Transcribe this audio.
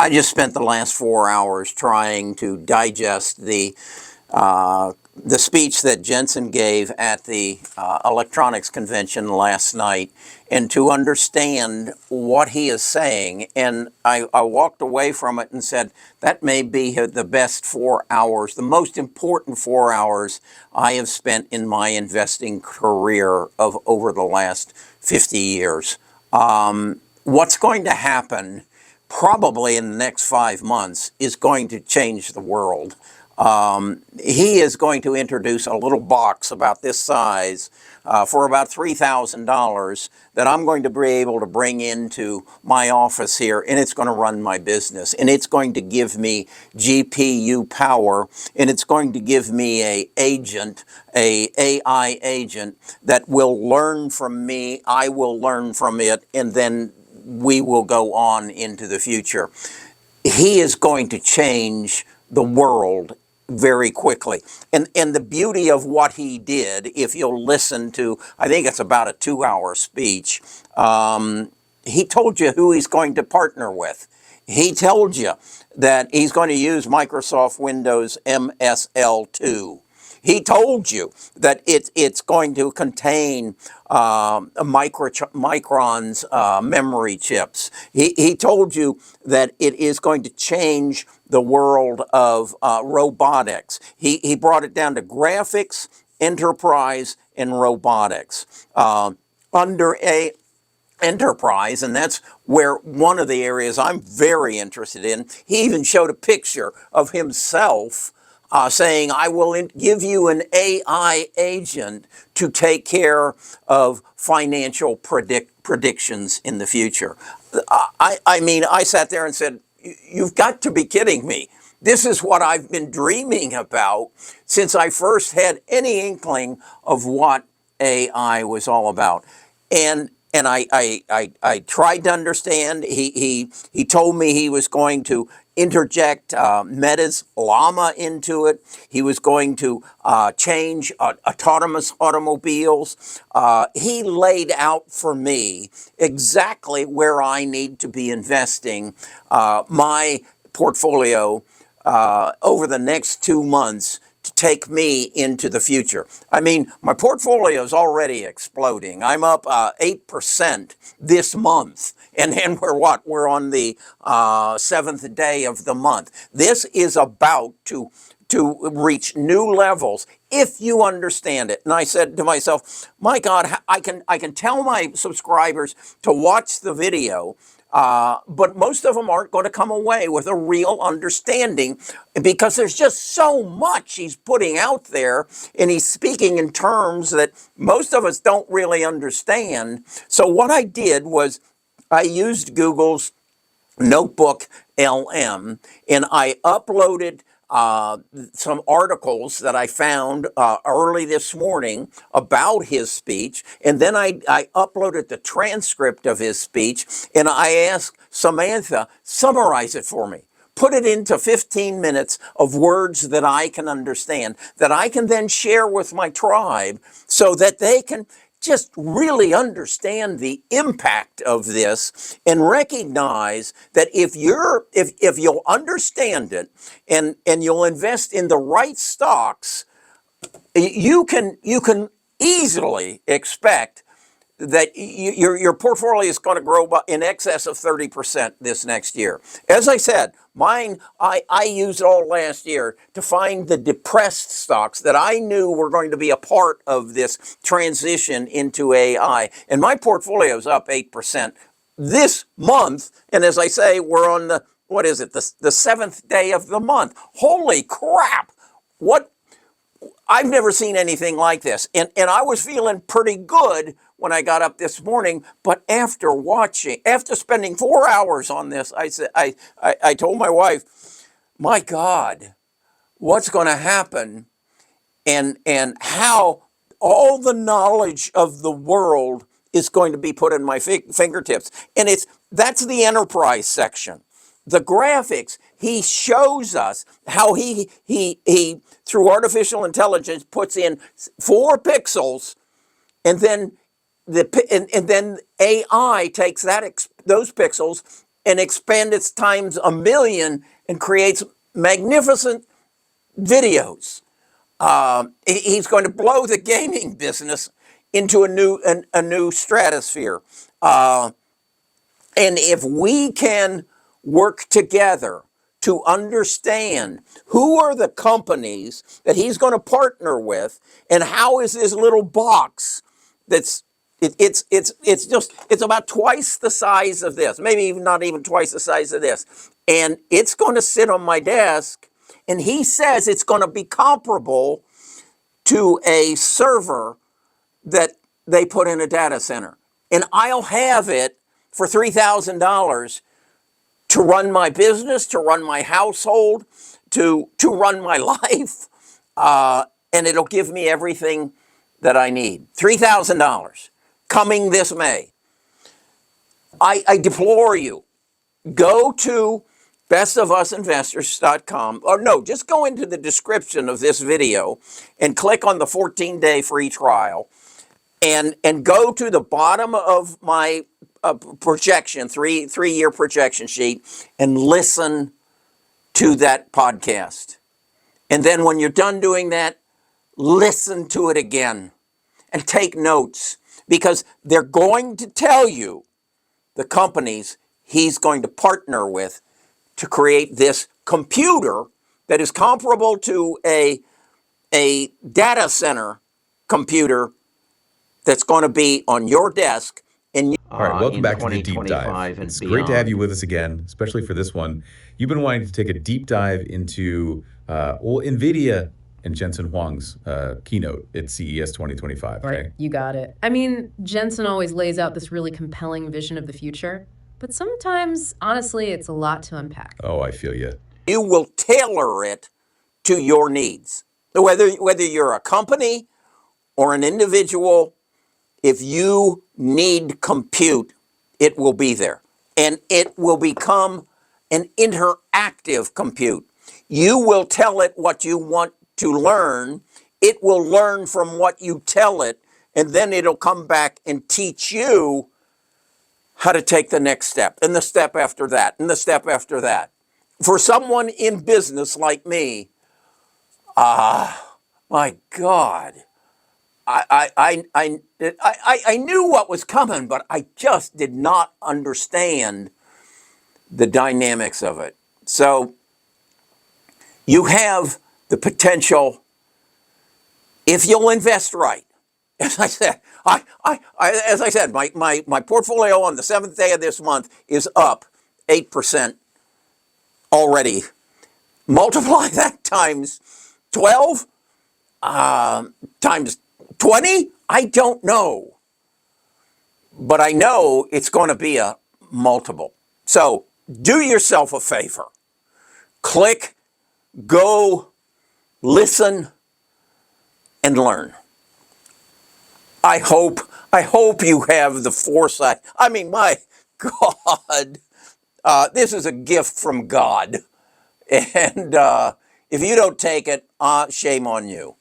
I just spent the last 4 hours trying to digest the speech that Jensen gave at the electronics convention last night, and to understand what he is saying. And I walked away from it and said, that may be the best 4 hours, the most important 4 hours I have spent in my investing career of over the last 50 years. What's going to happen probably in the next 5 months is going to change the world. He is going to introduce a little box about this size for about $3,000 that I'm going to be able to bring into my office here, and it's going to run my business, and it's going to give me GPU power, and it's going to give me a AI agent that will learn from me. I will learn from it, and then we will go on into the future. He is going to change the world very quickly. And the beauty of what he did, if you'll listen to, I think it's about a 2-hour speech, he told you who he's going to partner with. He told you that he's going to use Microsoft Windows MSL2. He told you that it's going to contain microns memory chips. He told you that it is going to change the world of robotics. He brought it down to graphics, enterprise, and robotics. Under a enterprise, and that's where one of the areas I'm very interested in. He even showed a picture of himself saying, I will give you an AI agent to take care of financial predictions in the future. I mean, I sat there and said, you've got to be kidding me. This is what I've been dreaming about since I first had any inkling of what AI was all about. And I tried to understand. He told me he was going to interject Meta's Llama into it. He was going to change autonomous automobiles. He laid out for me exactly where I need to be investing my portfolio over the next 2 months to take me into the future. I mean, my portfolio is already exploding. I'm up 8% this month. And we're what? We're on the 7th day of the month. This is about to reach new levels if you understand it. And I said to myself, my God, I can tell my subscribers to watch the video, but most of them aren't going to come away with a real understanding because there's just so much he's putting out there, and he's speaking in terms that most of us don't really understand. So what I did was I used Google's Notebook LM, and I uploaded some articles that I found early this morning about his speech, and then I uploaded the transcript of his speech, and I asked Samantha, summarize it for me. Put it into 15 minutes of words that I can understand, that I can then share with my tribe so that they can just really understand the impact of this and recognize that if you'll understand it and you'll invest in the right stocks, you can easily expect that your portfolio is going to grow in excess of 30% this next year. As I said, mine, I used it all last year to find the depressed stocks that I knew were going to be a part of this transition into AI. And my portfolio is up 8% this month. And as I say, we're on the 7th day of the month. Holy crap. I've never seen anything like this. And I was feeling pretty good when I got up this morning, but after spending 4 hours on this, I told my wife, my God, what's going to happen and how all the knowledge of the world is going to be put in my fingertips. And that's the enterprise section. The graphics, he shows us how he through artificial intelligence puts in 4 pixels, and then AI takes those pixels and expand it times a million and creates magnificent videos. He's going to blow the gaming business into a new stratosphere. And if we can work together to understand who are the companies that he's going to partner with, and how is this little box that's it's about twice the size of this, maybe even not even twice the size of this, and it's going to sit on my desk. And he says it's going to be comparable to a server that they put in a data center, and I'll have it for $3,000 to run my business, to run my household, to run my life, and it'll give me everything that I need. $3,000 coming this May. I deplore you. Go to bestofusinvestors.com, or no, just go into the description of this video and click on the 14-day free trial, and go to the bottom of my projection, three-year projection sheet, and listen to that podcast. And then when you're done doing that, listen to it again and take notes, because they're going to tell you the companies he's going to partner with to create this computer that is comparable to a data center computer that's going to be on your desk. And All right, welcome back to the deep dive. It's great to have you with us again, especially for this one. You've been wanting to take a deep dive into Nvidia and Jensen Huang's keynote at CES 2025. Right, okay? you got it. I mean, Jensen always lays out this really compelling vision of the future, but sometimes, honestly, it's a lot to unpack. Oh, I feel you. you will tailor it to your needs. Whether you're a company or an individual, if you need compute, it will be there. And it will become an interactive compute. You will tell it what you want to learn. It will learn from what you tell it, and then it'll come back and teach you how to take the next step, and the step after that, and the step after that. For someone in business like me, my God, I knew what was coming, but I just did not understand the dynamics of it. So you have the potential, if you'll invest right. As I said, my portfolio on the 7th day of this month is up 8% already. Multiply that times 12, times 20? I don't know. But I know it's going to be a multiple. So do yourself a favor. Click, go, listen, and learn. I hope you have the foresight. I mean, my God, this is a gift from God. And if you don't take it, shame on you.